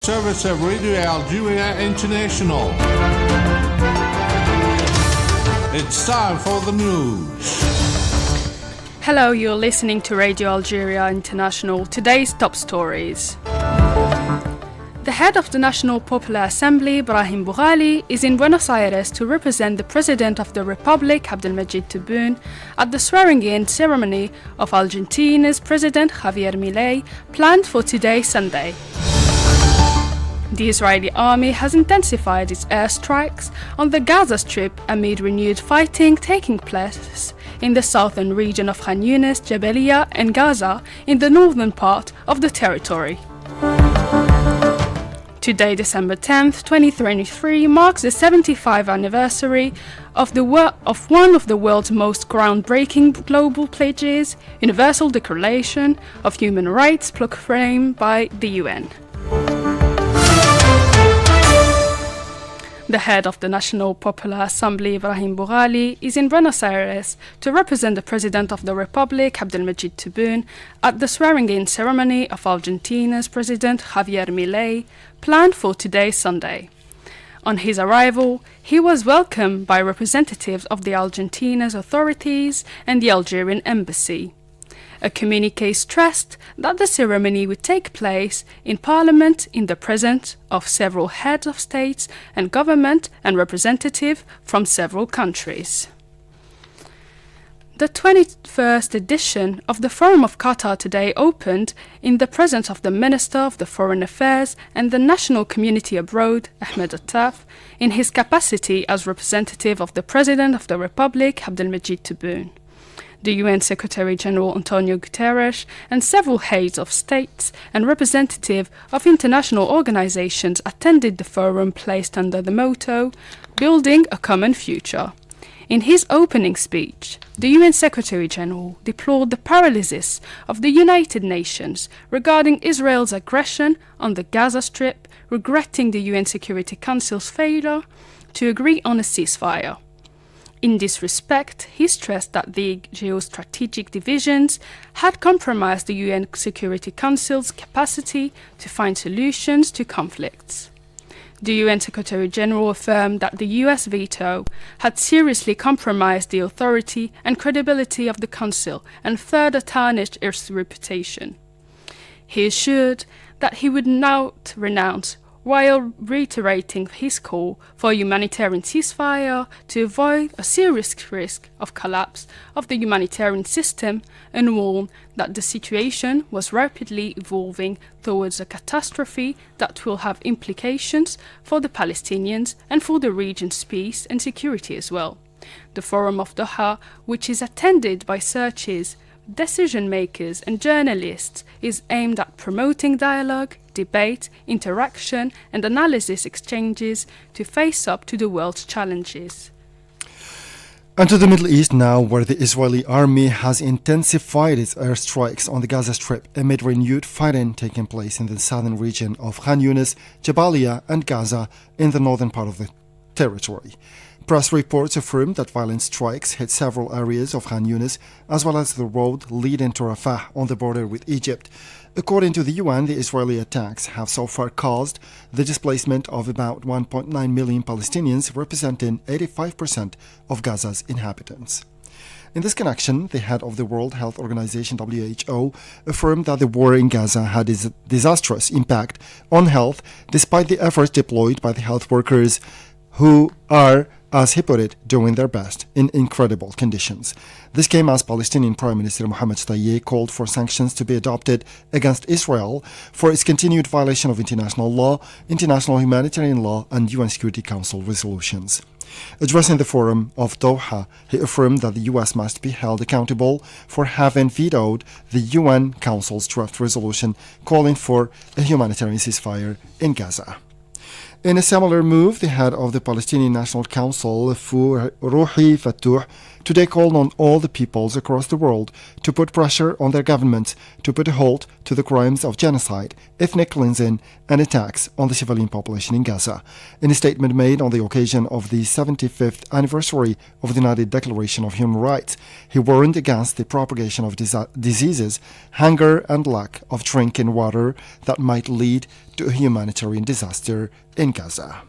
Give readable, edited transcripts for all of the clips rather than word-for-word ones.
service of Radio Algeria International. It's time for the news. Hello, you're listening to Radio Algeria International. Today's top stories. The head of the National Popular Assembly, Brahim Boughali, is in Buenos Aires to represent the President of the Republic, Abdelmajid Tebboune, at the swearing-in ceremony of Argentina's President Javier Milei, planned for today, Sunday. The Israeli army has intensified its airstrikes on the Gaza Strip amid renewed fighting taking place in the southern region of Khan Younis, Jabalia and Gaza in the northern part of the territory. Today, December 10th, 2023, marks the 75th anniversary of one of the world's most groundbreaking global pledges, Universal Declaration of Human Rights, proclaimed by the UN. The head of the National Popular Assembly, Brahim Boughali, is in Buenos Aires to represent the President of the Republic, Abdelmajid Tebboune, at the swearing-in ceremony of Argentina's President Javier Milei, planned for today, Sunday. On his arrival, he was welcomed by representatives of the Argentina's authorities and the Algerian embassy. A communiqué stressed that the ceremony would take place in Parliament in the presence of several heads of states and government and representatives from several countries. The 21st edition of the Forum of Qatar today opened in the presence of the Minister of the Foreign Affairs and the National Community Abroad, Ahmed Attaf, in his capacity as representative of the President of the Republic, Abdelmajid Tebboune. The UN Secretary-General Antonio Guterres and several heads of states and representatives of international organizations attended the forum placed under the motto, Building a Common Future. In his opening speech, the UN Secretary-General deplored the paralysis of the United Nations regarding Israel's aggression on the Gaza Strip, regretting the UN Security Council's failure to agree on a ceasefire. In this respect, he stressed that the geostrategic divisions had compromised the UN Security Council's capacity to find solutions to conflicts. The UN Secretary-General affirmed that the US veto had seriously compromised the authority and credibility of the Council and further tarnished its reputation. He assured that he would not renounce, while reiterating his call for a humanitarian ceasefire to avoid a serious risk of collapse of the humanitarian system, and warned that the situation was rapidly evolving towards a catastrophe that will have implications for the Palestinians and for the region's peace and security as well. The Forum of Doha, which is attended by searches, decision makers and journalists, is aimed at promoting dialogue, debate, interaction and analysis exchanges to face up to the world's challenges. And to the Middle East now, where the Israeli army has intensified its airstrikes on the Gaza Strip amid renewed fighting taking place in the southern region of Khan Younis, Jabalia and Gaza in the northern part of the territory. Press reports affirm that violent strikes hit several areas of Khan Younis, as well as the road leading to Rafah on the border with Egypt. According to the UN, the Israeli attacks have so far caused the displacement of about 1.9 million Palestinians, representing 85% of Gaza's inhabitants. In this connection, the head of the World Health Organization (WHO) affirmed that the war in Gaza had a disastrous impact on health, despite the efforts deployed by the health workers who are, as he put it, doing their best in incredible conditions. This came as Palestinian Prime Minister Mohammed Shtayyeh called for sanctions to be adopted against Israel for its continued violation of international law, international humanitarian law, and UN Security Council resolutions. Addressing the Forum of Doha, he affirmed that the US must be held accountable for having vetoed the UN Council's draft resolution calling for a humanitarian ceasefire in Gaza. In a similar move, the head of the Palestinian National Council, Ruhi Fatouh, today called on all the peoples across the world to put pressure on their governments to put a halt to the crimes of genocide, ethnic cleansing, and attacks on the civilian population in Gaza. In a statement made on the occasion of the 75th anniversary of the United Declaration of Human Rights, he warned against the propagation of diseases, hunger, and lack of drinking water that might lead to a humanitarian disaster in Gaza.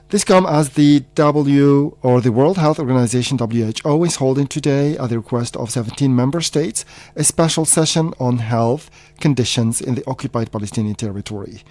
This comes as the World Health Organization WHO is holding today, at the request of 17 member states, a special session on health conditions in the occupied Palestinian territory.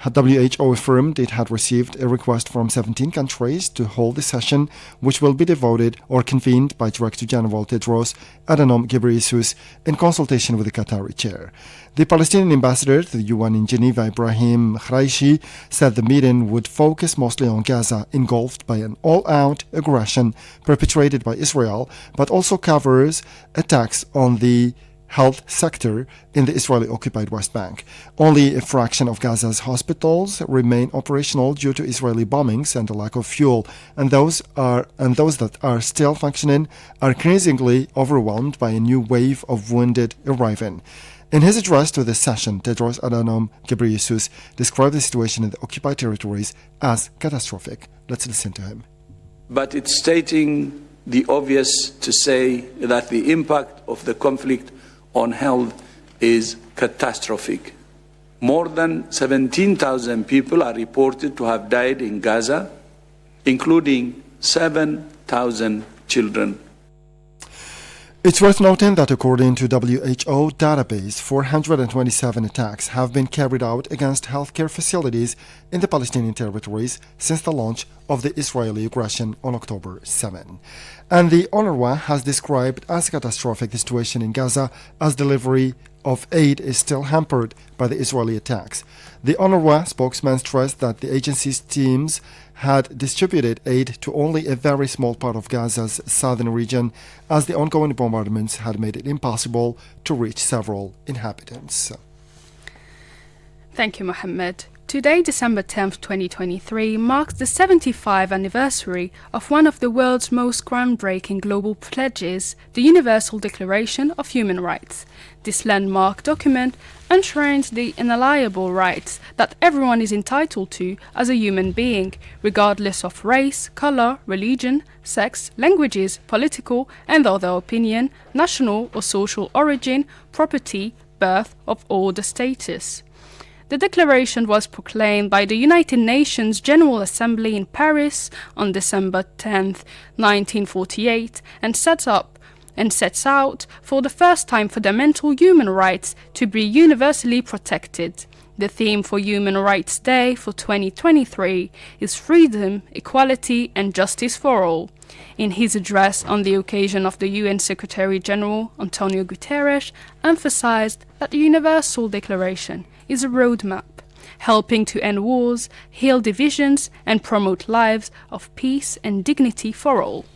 WHO affirmed it had received a request from 17 countries to hold the session, which will be devoted or convened by Director General Tedros Adhanom Ghebreyesus in consultation with the Qatari chair. The Palestinian ambassador to the UN in Geneva, Ibrahim Khraishi, said the meeting would focus mostly on Gaza, engulfed by an all-out aggression perpetrated by Israel, but also covers attacks on the health sector in the Israeli-occupied West Bank. Only a fraction of Gaza's hospitals remain operational due to Israeli bombings and a lack of fuel, and those that are still functioning are increasingly overwhelmed by a new wave of wounded arriving. In his address to the session, Tedros Adhanom Ghebreyesus described the situation in the occupied territories as catastrophic. Let's listen to him. But it's stating the obvious to say that the impact of the conflict on health is catastrophic. More than 17,000 people are reported to have died in Gaza, including 7,000 children. It's worth noting that according to WHO database, 427 attacks have been carried out against healthcare facilities in the Palestinian territories since the launch of the Israeli aggression on October 7. And the UNRWA has described as catastrophic the situation in Gaza as delivery of aid is still hampered by the Israeli attacks. The UNRWA spokesman stressed that the agency's teams had distributed aid to only a very small part of Gaza's southern region, as the ongoing bombardments had made it impossible to reach several inhabitants. Thank you, Mohammed. Today, December 10th, 2023, marks the 75th anniversary of one of the world's most groundbreaking global pledges, the Universal Declaration of Human Rights. This landmark document enshrines the inalienable rights that everyone is entitled to as a human being, regardless of race, color, religion, sex, languages, political and other opinion, national or social origin, property, birth, or other status. The declaration was proclaimed by the United Nations General Assembly in Paris on December 10, 1948, and sets out for the first time fundamental human rights to be universally protected. The theme for Human Rights Day for 2023 is freedom, equality, and justice for all. In his address on the occasion of the UN Secretary-General, Antonio Guterres emphasized that the Universal Declaration is a roadmap, helping to end wars, heal divisions, and promote lives of peace and dignity for all.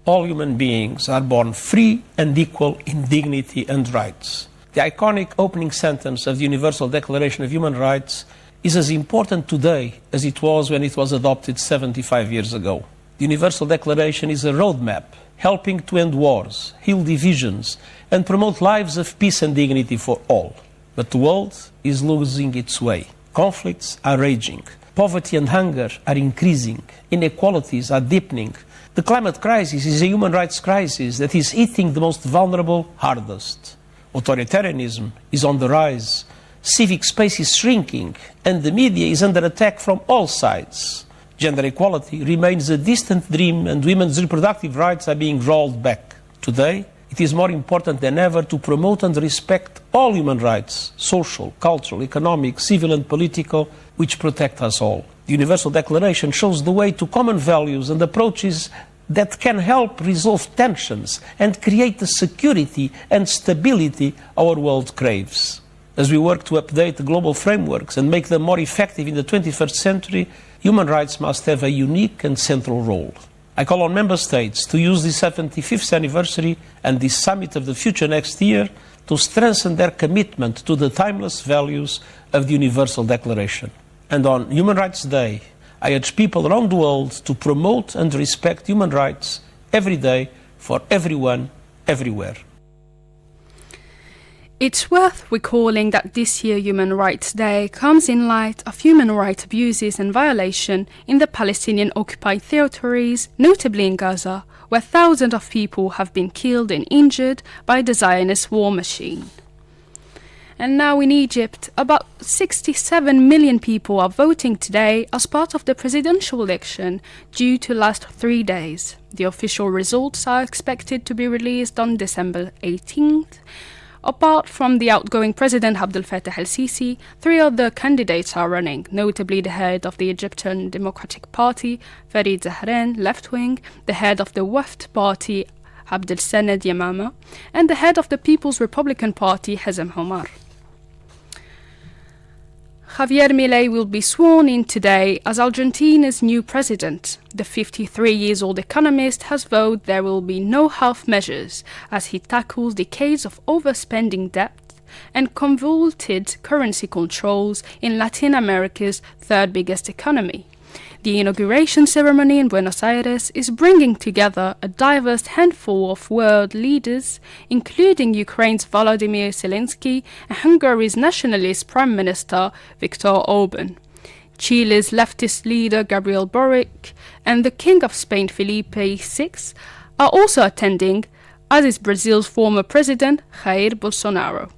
All human beings are born free and equal in dignity and rights. The iconic opening sentence of the Universal Declaration of Human Rights is as important today as it was when it was adopted 75 years ago. The Universal Declaration is a roadmap helping to end wars, heal divisions, and promote lives of peace and dignity for all. But the world is losing its way. Conflicts are raging. Poverty and hunger are increasing. Inequalities are deepening. The climate crisis is a human rights crisis that is hitting the most vulnerable hardest. Authoritarianism is on the rise. Civic space is shrinking, and the media is under attack from all sides. Gender equality remains a distant dream, and women's reproductive rights are being rolled back. Today, it is more important than ever to promote and respect all human rights, social, cultural, economic, civil and political, which protect us all. The Universal Declaration shows the way to common values and approaches that can help resolve tensions and create the security and stability our world craves. As we work to update the global frameworks and make them more effective in the 21st century, human rights must have a unique and central role. I call on Member States to use the 75th anniversary and the Summit of the Future next year to strengthen their commitment to the timeless values of the Universal Declaration. And on Human Rights Day, I urge people around the world to promote and respect human rights every day for everyone, everywhere. It's worth recalling that this year Human Rights Day comes in light of human rights abuses and violation in the Palestinian occupied territories, notably in Gaza, where thousands of people have been killed and injured by the Zionist war machine. And now in Egypt, about 67 million people are voting today as part of the presidential election due to last 3 days. The official results are expected to be released on December 18th. Apart from the outgoing President Abdel Fattah el-Sisi, 3 other candidates are running, notably the head of the Egyptian Democratic Party, Farid Zahran, left-wing, the head of the Wafd Party, Abdel Saned Yamama, and the head of the People's Republican Party, Hazem Homar. Javier Milei will be sworn in today as Argentina's new president. The 53-year-old economist has vowed there will be no half measures as he tackles decades of overspending debt and convoluted currency controls in Latin America's third biggest economy. The inauguration ceremony in Buenos Aires is bringing together a diverse handful of world leaders, including Ukraine's Volodymyr Zelensky and Hungary's nationalist Prime Minister Viktor Orban. Chile's leftist leader Gabriel Boric and the King of Spain Felipe VI are also attending, as is Brazil's former president Jair Bolsonaro.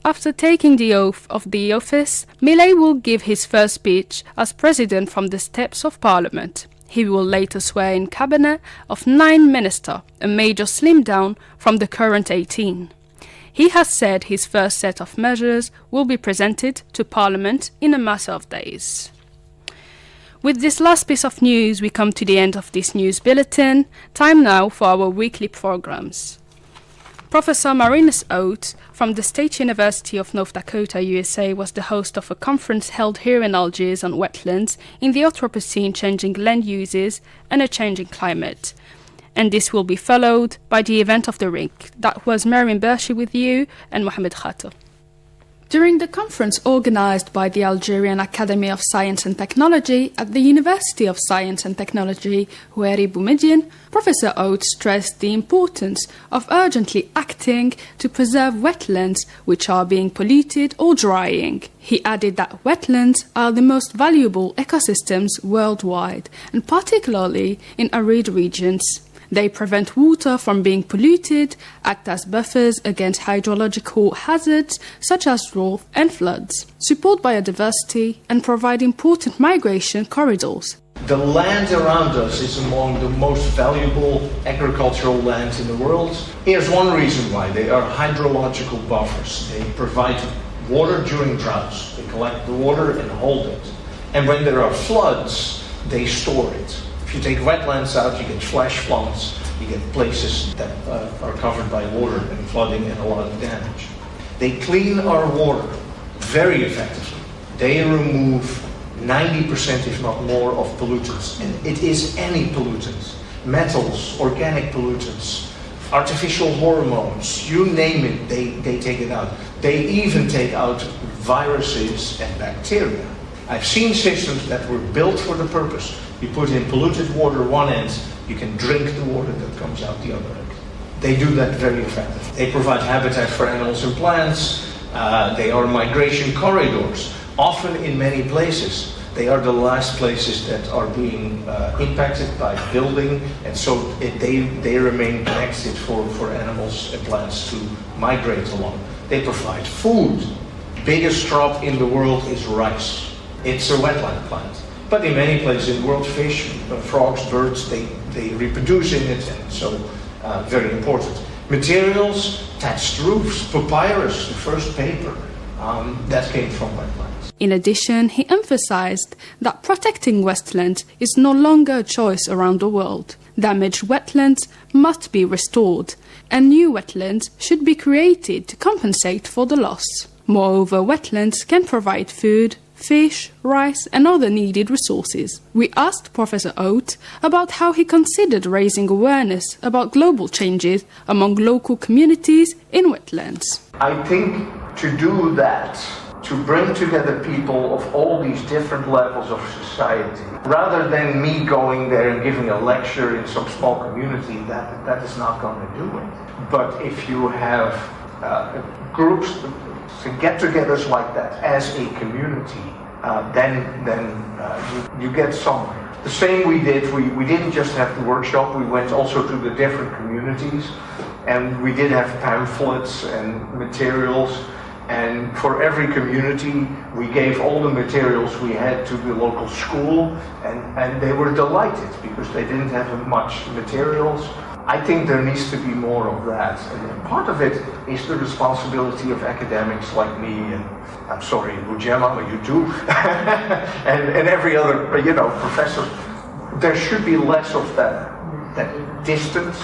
After taking the oath of the office, Milei will give his first speech as president from the steps of parliament. He will later swear in cabinet of 9 ministers, a major slim down from the current 18. He has said his first set of measures will be presented to parliament in a matter of days. With this last piece of news, we come to the end of this news bulletin. Time now for our weekly programs. Professor Marinus Oates from the State University of North Dakota, USA, was the host of a conference held here in Algiers on wetlands in the Anthropocene, changing land uses and a changing climate. And this will be followed by the event of the week. That was Mariam Bershi with you and Mohamed Khater. During the conference organized by the Algerian Academy of Science and Technology at the University of Science and Technology, Houari Boumediene, Professor Oates stressed the importance of urgently acting to preserve wetlands which are being polluted or drying. He added that wetlands are the most valuable ecosystems worldwide, and particularly in arid regions. They prevent water from being polluted, act as buffers against hydrological hazards such as drought and floods, support biodiversity, and provide important migration corridors. The land around us is among the most valuable agricultural lands in the world. Here's one reason why. They are hydrological buffers. They provide water during droughts. They collect the water and hold it. And when there are floods, they store it. If you take wetlands out, you get flash floods, you get places that are covered by water and flooding and a lot of damage. They clean our water very effectively. They remove 90%, if not more, of pollutants. And it is any pollutants, metals, organic pollutants, artificial hormones, you name it, they take it out. They even take out viruses and bacteria. I've seen systems that were built for the purpose. You put in polluted water one end, you can drink the water that comes out the other end. They do that very effectively. They provide habitat for animals and plants. They are migration corridors. Often in many places, they are the last places that are being impacted by building, and so they remain connected for animals and plants to migrate along. They provide food. Biggest crop in the world is rice. It's a wetland plant. But in many places in the world, fish, frogs, birds, they reproduce in it, and so very important. Materials, thatched roofs, papyrus, the first paper, that came from wetlands. In addition, he emphasized that protecting wetlands is no longer a choice around the world. Damaged wetlands must be restored, and new wetlands should be created to compensate for the loss. Moreover, wetlands can provide food, fish, rice, and other needed resources. We asked Professor Oates about how he considered raising awareness about global changes among local communities in wetlands. I think to do that, to bring together people of all these different levels of society. Rather than me going there and giving a lecture in some small community, that is not going to do it. But if you have groups, get-togethers like that as a community, then you get somewhere. The same we did. We didn't just have the workshop. We went also to the different communities, and we did have pamphlets and materials. And for every community, we gave all the materials we had to the local school, and they were delighted because they didn't have much materials. I think there needs to be more of that. And part of it is the responsibility of academics like me, and I'm sorry, Bujema, but you too, and every other, professor. There should be less of that distance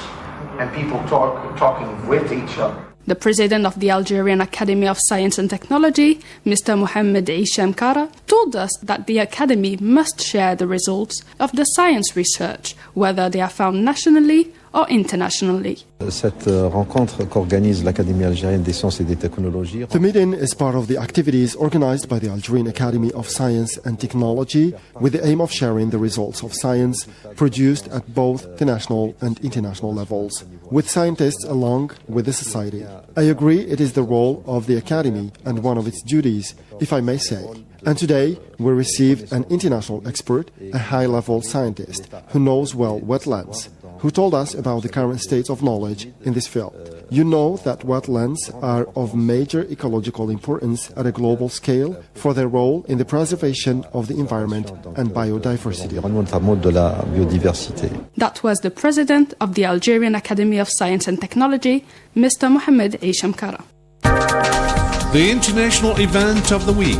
and people talking with each other. The president of the Algerian Academy of Science and Technology, Mr. Mohamed Hicham Kara, told us that the Academy must share the results of the science research, whether they are found nationally or internationally. Cette rencontre qu'organise l'Académie algérienne des sciences et des technologies. The meeting is part of the activities organized by the Algerian Academy of Science and Technology with the aim of sharing the results of science produced at both the national and international levels, with scientists along with the society. I agree it is the role of the Academy and one of its duties, if I may say. And today we received an international expert, a high-level scientist who knows well wetlands, who told us about the current state of knowledge in this field. You know that wetlands are of major ecological importance at a global scale for their role in the preservation of the environment and biodiversity. That was the president of the Algerian Academy of Science and Technology, Mr. Mohamed Hicham Kara. The international event of the week.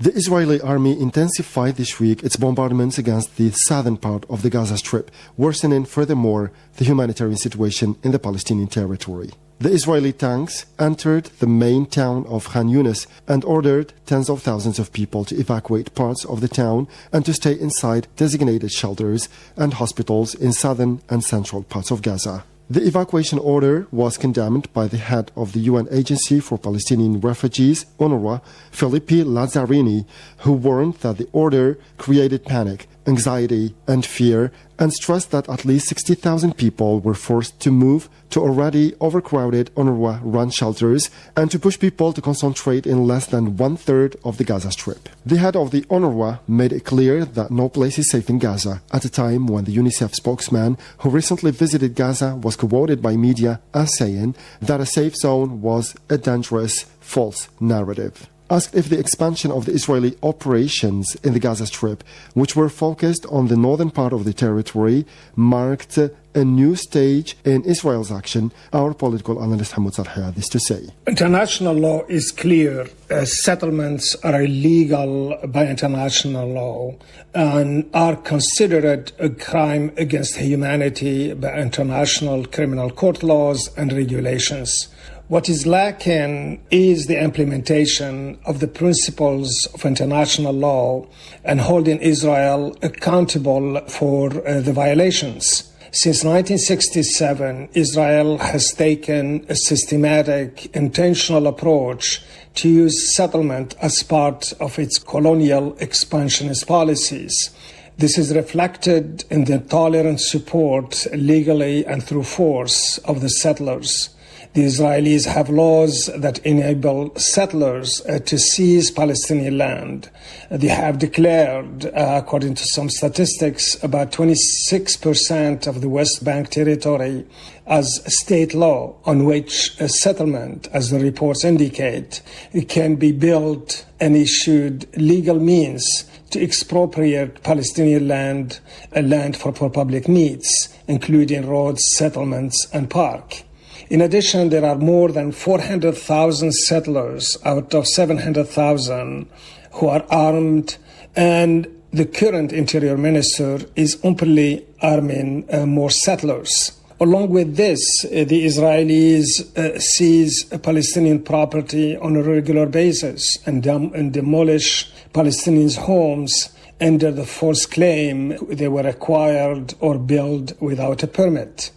The Israeli army intensified this week its bombardments against the southern part of the Gaza Strip, worsening furthermore the humanitarian situation in the Palestinian territory. The Israeli tanks entered the main town of Khan Yunis and ordered tens of thousands of people to evacuate parts of the town and to stay inside designated shelters and hospitals in southern and central parts of Gaza. The evacuation order was condemned by the head of the UN Agency for Palestinian Refugees, UNRWA, Filippi Lazzarini, who warned that the order created panic, anxiety and fear, and stressed that at least 60,000 people were forced to move to already overcrowded UNRWA-run shelters and to push people to concentrate in less than one-third of the Gaza Strip. The head of the UNRWA made it clear that no place is safe in Gaza at a time when the UNICEF spokesman who recently visited Gaza was quoted by media as saying that a safe zone was a dangerous, false narrative. Asked if the expansion of the Israeli operations in the Gaza Strip, which were focused on the northern part of the territory, marked a new stage in Israel's action, our political analyst Hamoud Saleh had this to say. International law is clear. Settlements are illegal by international law and are considered a crime against humanity by international criminal court laws and regulations. What is lacking is the implementation of the principles of international law and holding Israel accountable for the violations. Since 1967, Israel has taken a systematic, intentional approach to use settlement as part of its colonial expansionist policies. This is reflected in the tolerant support, legally and through force, of the settlers. The Israelis have laws that enable settlers to seize Palestinian land. They have declared, according to some statistics, about 26% of the West Bank territory as state law, on which a settlement, as the reports indicate, can be built and issued legal means to expropriate Palestinian land, land for public needs, including roads, settlements, and park. In addition, there are more than 400,000 settlers out of 700,000 who are armed, and the current interior minister is openly arming more settlers. Along with this, the Israelis seize Palestinian property on a regular basis and demolish Palestinians' homes under the false claim they were acquired or built without a permit.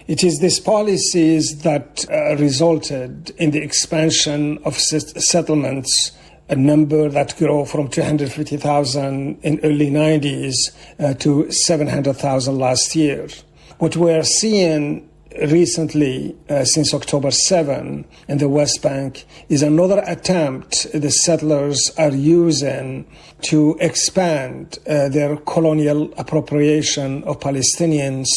It is these policies that resulted in the expansion of settlements, a number that grew from 250,000 in early 90s to 700,000 last year. What we're seeing recently, since October 7 in the West Bank, is another attempt the settlers are using to expand their colonial appropriation of Palestinians,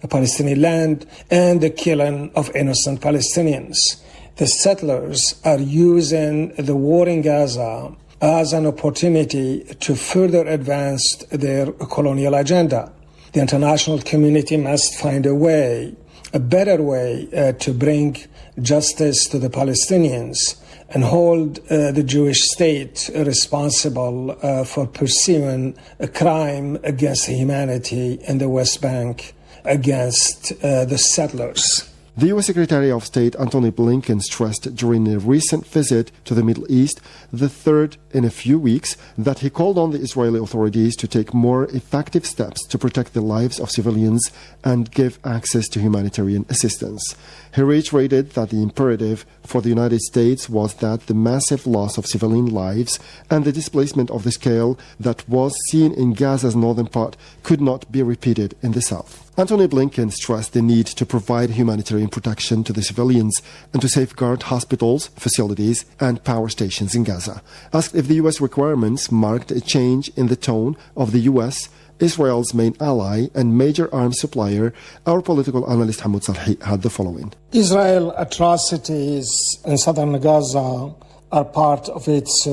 Palestinian land, and the killing of innocent Palestinians. The settlers are using the war in Gaza as an opportunity to further advance their colonial agenda. The international community must find a better way to bring justice to the Palestinians and hold the Jewish state responsible for pursuing a crime against humanity in the West Bank against the settlers. The U.S. Secretary of State Antony Blinken stressed during a recent visit to the Middle East, the third in a few weeks, that he called on the Israeli authorities to take more effective steps to protect the lives of civilians and give access to humanitarian assistance. He reiterated that the imperative for the United States was that the massive loss of civilian lives and the displacement of the scale that was seen in Gaza's northern part could not be repeated in the south. Antony Blinken stressed the need to provide humanitarian protection to the civilians and to safeguard hospitals, facilities, and power stations in Gaza. Asked if the U.S. requirements marked a change in the tone of the U.S., Israel's main ally and major arms supplier, our political analyst Hamoud Salhi had the following. Israel atrocities in southern Gaza are part of its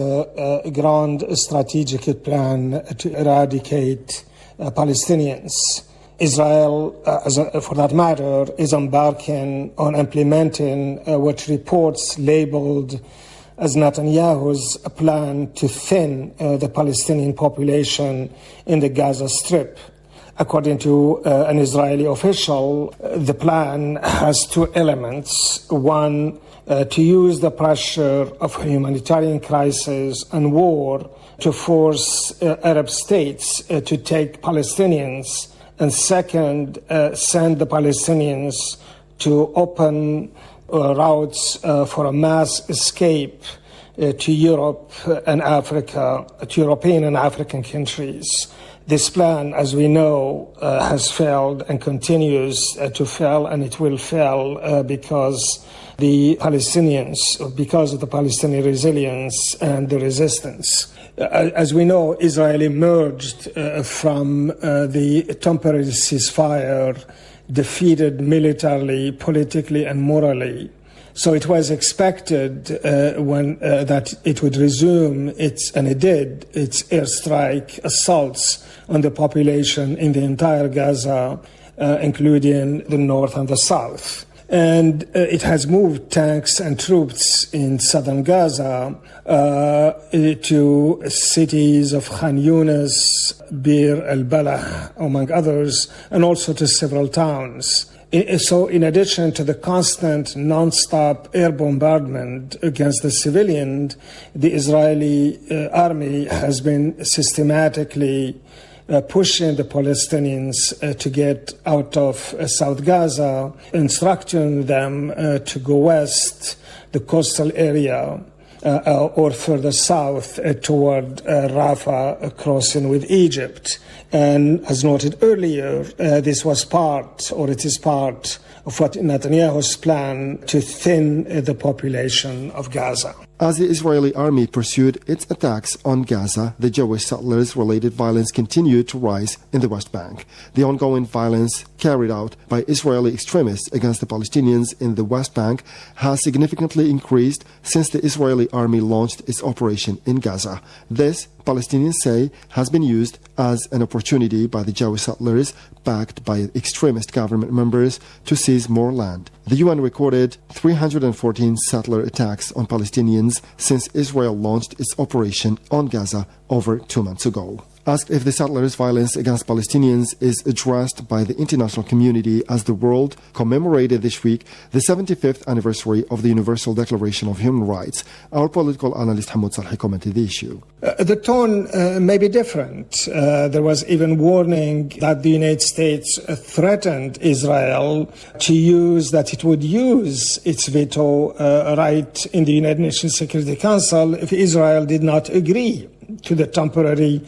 grand strategic plan to eradicate Palestinians. Israel, for that matter, is embarking on implementing what reports labeled as Netanyahu's plan to thin the Palestinian population in the Gaza Strip. According to an Israeli official, the plan has two elements. One, to use the pressure of humanitarian crisis and war to force Arab states to take Palestinians, and second, send the Palestinians to open routes for a mass escape to Europe and Africa, to European and African countries. This plan, as we know, has failed and continues to fail, and it will fail because the Palestinians, because of the Palestinian resilience and the resistance. As we know, Israel emerged from the temporary ceasefire defeated militarily, politically, and morally. So it was expected that it would resume its airstrike assaults on the population in the entire Gaza, including the north and the south. And it has moved tanks and troops in southern Gaza to cities of Khan Yunis, Bir al-Balah, among others, and also to several towns. So in addition to the constant non-stop air bombardment against the civilian, the Israeli army has been systematically pushing the Palestinians to get out of South Gaza, instructing them to go west, the coastal area, or further south toward Rafah, crossing with Egypt. And as noted earlier, this was part, or it is part, of what Netanyahu's plan to thin the population of Gaza. As the Israeli army pursued its attacks on Gaza, the Jewish settlers-related violence continued to rise in the West Bank. The ongoing violence carried out by Israeli extremists against the Palestinians in the West Bank has significantly increased since the Israeli army launched its operation in Gaza. This, Palestinians say, has been used as an opportunity by the Jewish settlers, backed by extremist government members, to seize more land. The UN recorded 314 settler attacks on Palestinians since Israel launched its operation on Gaza over 2 months ago. asked if the settlers' violence against Palestinians is addressed by the international community as the world commemorated this week the 75th anniversary of the Universal Declaration of Human Rights. Our political analyst Hamoud Salhi commented the issue. The tone may be different. There was even warning that the United States threatened Israel that it would use its veto right in the United Nations Security Council if Israel did not agree to the temporary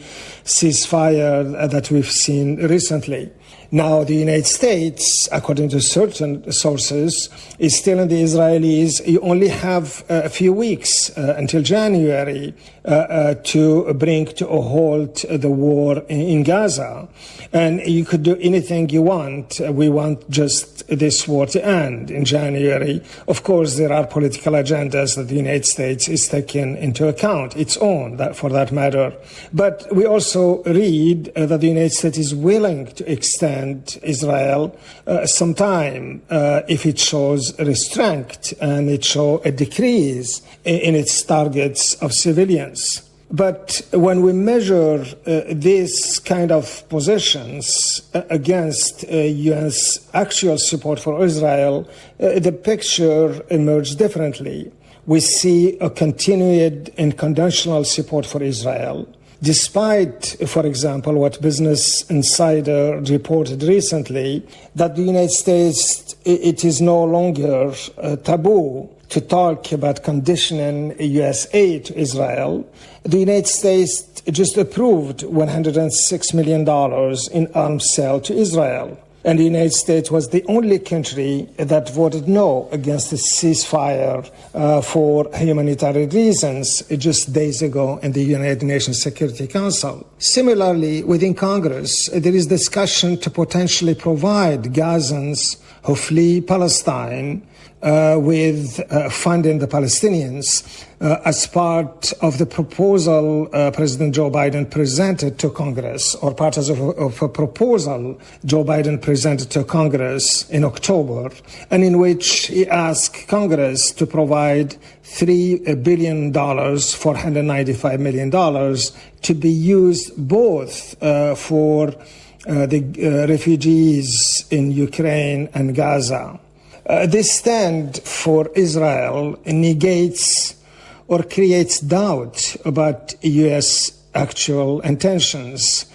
ceasefire that we've seen recently. Now, the United States, according to certain sources, is telling the Israelis you only have a few weeks until January to bring to a halt the war in Gaza. And you could do anything you want. We want just this war to end in January. Of course, there are political agendas that the United States is taking into account, its own, for that matter. But we also read that the United States is willing to extend Israel some time if it shows restraint and it shows a decrease in its targets of civilians. But when we measure these kind of positions against U.S. actual support for Israel, the picture emerges differently. We see a continued unconditional support for Israel. Despite, for example, what Business Insider reported recently, that the United States, it is no longer taboo to talk about conditioning U.S. aid to Israel. The United States just approved $106 million in arms sale to Israel. And the United States was the only country that voted no against the ceasefire for humanitarian reasons just days ago in the United Nations Security Council. Similarly, within Congress, there is discussion to potentially provide Gazans who flee Palestine with funding the Palestinians as part of the proposal President Joe Biden presented to Congress, or part of a proposal Joe Biden presented to Congress in October, and in which he asked Congress to provide $3 billion, $495 million, to be used both for the refugees in Ukraine and Gaza. This stand for Israel negates or creates doubt about U.S. actual intentions,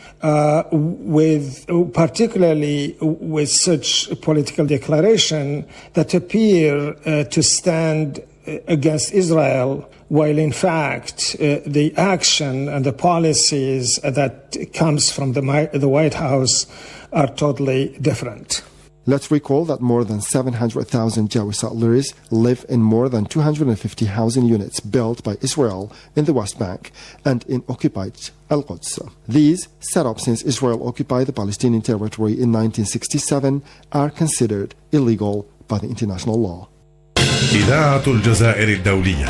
particularly with such political declaration that appear to stand against Israel, while in fact the action and the policies that comes from the White House are totally different. Let's recall that more than 700,000 Jewish settlers live in more than 250 housing units built by Israel in the West Bank and in occupied Al-Quds. These, set up since Israel occupied the Palestinian territory in 1967, are considered illegal by the international law. إذاعة الجزائر الدولية.